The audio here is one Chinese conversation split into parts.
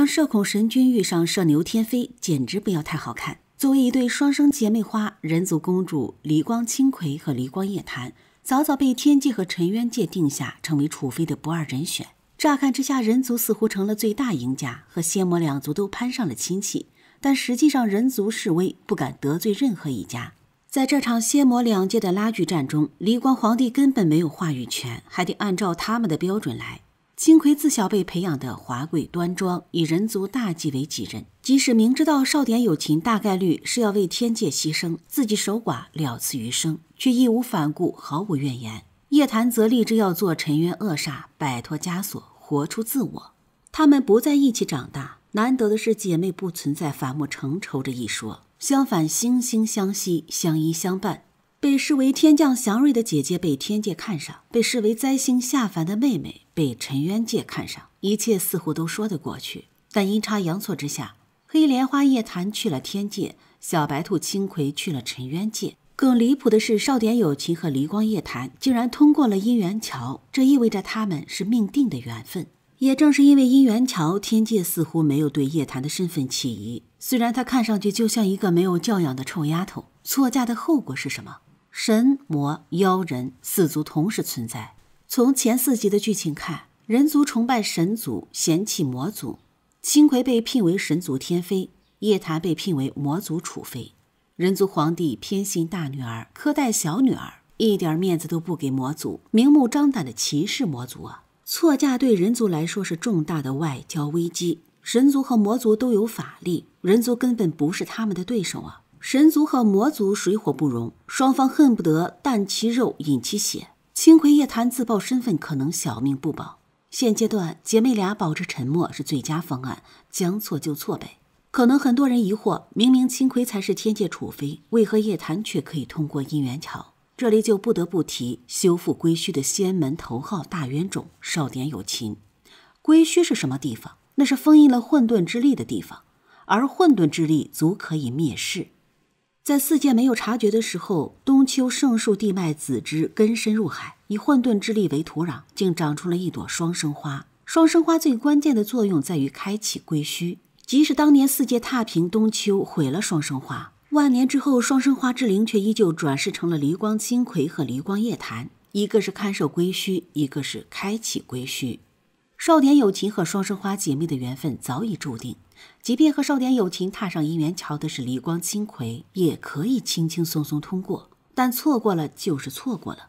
让社恐神君遇上社牛天妃，简直不要太好看。作为一对双生姐妹花，人族公主离光清葵和离光夜谭早早被天界和尘渊界定下，成为储妃的不二人选。乍看之下，人族似乎成了最大赢家，和仙魔两族都攀上了亲戚。但实际上，人族示威，不敢得罪任何一家。在这场仙魔两界的拉锯战中，离光皇帝根本没有话语权，还得按照他们的标准来。清葵自小被培养的华贵端庄，以人族大计为己任。即使明知道少典有情大概率是要为天界牺牲，自己守寡了此余生，却义无反顾，毫无怨言。夜谭则立志要做尘渊恶煞，摆脱枷锁，活出自我。他们不在一起长大，难得的是姐妹不存在反目成仇这一说，相反惺惺相惜，相依相伴。被视为天降祥瑞的姐姐被天界看上，被视为灾星下凡的妹妹被尘渊界看上，一切似乎都说得过去。但阴差阳错之下，黑莲花夜谭去了天界，小白兔清葵去了尘渊界。更离谱的是，少典有情和离光夜谭竟然通过了姻缘桥，这意味着他们是命定的缘分。也正是因为姻缘桥，天界似乎没有对夜谭的身份起疑。虽然她看上去就像一个没有教养的臭丫头，错嫁的后果是什么？神、魔、妖、人四族同时存在。从前4集的剧情看，人族崇拜神族，嫌弃魔族。清葵被聘为神族天妃，夜谭被聘为魔族储妃。人族皇帝偏心大女儿，苛待小女儿，一点面子都不给魔族，明目张胆的歧视魔族啊！错嫁对人族来说是重大的外交危机。神族和魔族都有法力，人族根本不是他们的对手啊！神族和魔族水火不容，双方恨不得啖其肉饮其血。清葵夜谭自曝身份，可能小命不保。现阶段姐妹俩保持沉默是最佳方案，将错就错呗。可能很多人疑惑，明明清葵才是天界储妃，为何夜谭却可以通过姻缘桥？这里就不得不提修复归墟的仙门头号大冤种少典有情。归墟是什么地方？那是封印了混沌之力的地方，而混沌之力足可以灭世。在4界没有察觉的时候，冬秋圣树地脉子枝根深入海，以混沌之力为土壤，竟长出了一朵双生花。双生花最关键的作用在于开启归墟。即使当年4界踏平冬秋，毁了双生花，万年之后，双生花之灵却依旧转世成了离光清葵和离光夜谭，一个是看守归墟，一个是开启归墟。少典有情和双生花姐妹的缘分早已注定，即便和少典有情踏上姻缘桥的是离光清葵，也可以轻轻松松通过，但错过了就是错过了。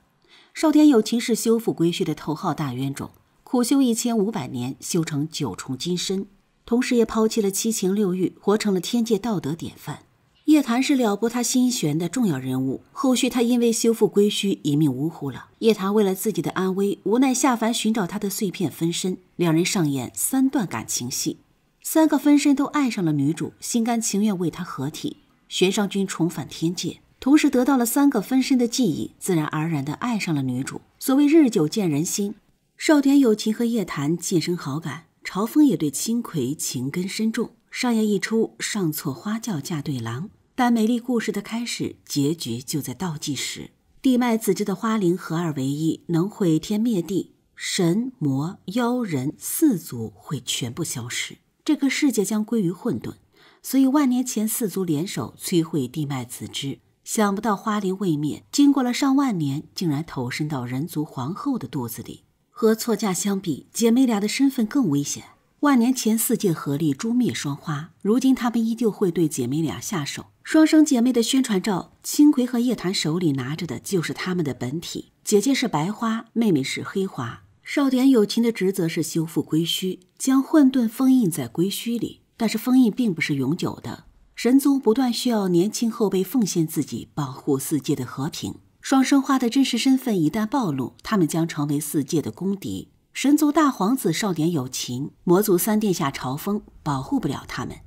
少典有情是修复归墟的头号大冤种，苦修1500年，修成9重金身，同时也抛弃了7情6欲，活成了天界道德典范。夜谭是撩拨他心弦的重要人物，后续他因为修复归墟一命呜呼了。夜谭为了自己的安危，无奈下凡寻找他的碎片分身，两人上演3段感情戏，3个分身都爱上了女主，心甘情愿为她合体。玄上君重返天界，同时得到了3个分身的记忆，自然而然地爱上了女主。所谓日久见人心，少典有情和夜谭渐生好感，朝风也对清葵情根深重。上演一出上错花轿嫁对郎，但美丽故事的开始，结局就在倒计时。地脉子枝的花灵合二为一，能毁天灭地，神魔妖人4族会全部消失，这个世界将归于混沌。所以万年前4族联手摧毁地脉子枝，想不到花灵未灭，经过了上万年，竟然投身到人族皇后的肚子里。和错嫁相比，姐妹俩的身份更危险。万年前4界合力诛灭双花，如今他们依旧会对姐妹俩下手。双生姐妹的宣传照，清葵和夜谭手里拿着的就是她们的本体，姐姐是白花，妹妹是黑花。少典有情的职责是修复归墟，将混沌封印在归墟里，但是封印并不是永久的，神族不断需要年轻后辈奉献自己，保护4界的和平。双生花的真实身份一旦暴露，他们将成为4界的公敌。神族大皇子少典有情，魔族3殿下朝风保护不了他们。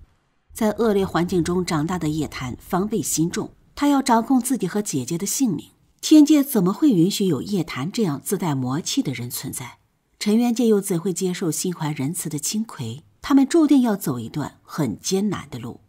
在恶劣环境中长大的夜谭防备心重，他要掌控自己和姐姐的性命。天界怎么会允许有夜谭这样自带魔气的人存在？尘渊界又怎会接受心怀仁慈的清葵？他们注定要走一段很艰难的路。